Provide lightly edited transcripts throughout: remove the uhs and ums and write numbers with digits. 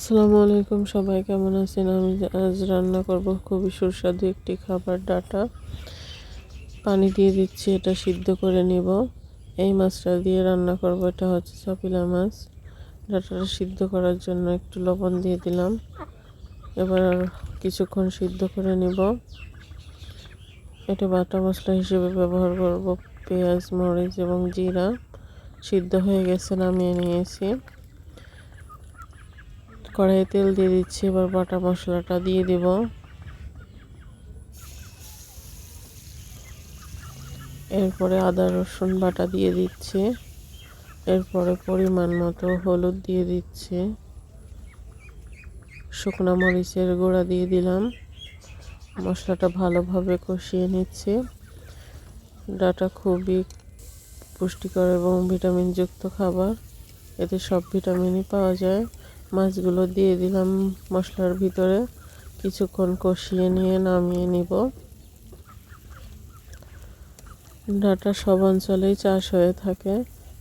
আসসালামু আলাইকুম, সবাই কেমন আছেন? আমি আজ রান্না করব খুবই সুস্বাদু একটি খাবার, ডাটা। পানি দিয়ে দিচ্ছি, এটা সিদ্ধ করে নিব। এই মাছটা দিয়ে রান্না করব, এটা হচ্ছে চাপিলা মাছ। ডাটাটা সিদ্ধ করার জন্য একটু লবণ দিয়ে দিলাম। এবার কিছুক্ষণ সিদ্ধ করে নিব। এটা বাটা মশলা হিসেবে ব্যবহার করব, পেঁয়াজ, মরিচ এবং জিরা। সিদ্ধ হয়ে গেছে, নামিয়ে নিয়েছি। কড়াইয়ে তেল দিয়ে দিচ্ছি, এবার বাটা মশলাটা দিয়ে দিব। এরপরে আদা রসুন বাটা দিয়ে দিচ্ছি। এরপরে পরিমাণ মতো হলুদ দিয়ে দিচ্ছি। শুকনো মরিচের গুঁড়া দিয়ে দিলাম। মশলাটা ভালোভাবে কষিয়ে নিচ্ছি। ডাটা খুবই পুষ্টিকর এবং ভিটামিনযুক্ত খাবার, এতে সব ভিটামিনই পাওয়া যায়। মাছগুলো দিয়ে দিলাম মশলার ভিতরে, কিছুক্ষণ কষিয়ে নিয়ে নামিয়ে নিব। ডাটা সব অঞ্চলেই চাষ হয়ে থাকে,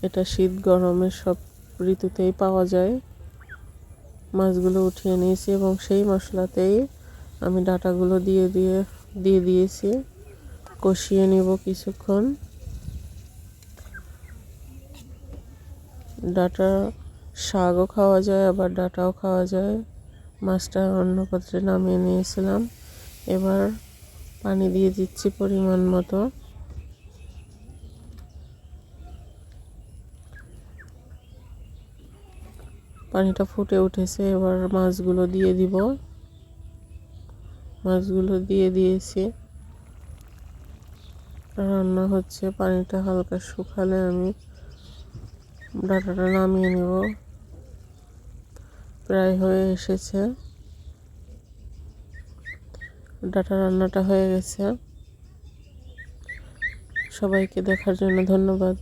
এটা শীত গরমের সব ঋতুতেই পাওয়া যায়। মাছগুলো উঠিয়ে নিয়েছি এবং সেই মশলাতেই আমি ডাটাগুলো দিয়ে দিয়েছি। কষিয়ে নিব কিছুক্ষণ। ডাটা শাকও খাওয়া যায়, আবার ডাটাও খাওয়া যায়। মাছটা অন্য পাত্রে নামিয়ে নিয়েছিলাম। এবার পানি দিয়ে দিচ্ছি পরিমাণ মতো। পানিটা ফুটে উঠেছে, এবার মাছগুলো দিয়ে দিব। মাছগুলো দিয়ে দিয়েছি, রান্না হচ্ছে। পানিটা হালকা শুকালে আমি ডাটাটা নামিয়ে নেব। প্রায় হয়ে এসেছে, ডাটা রান্নাটা হয়ে গেছে। সবাইকে দেখার জন্য ধন্যবাদ।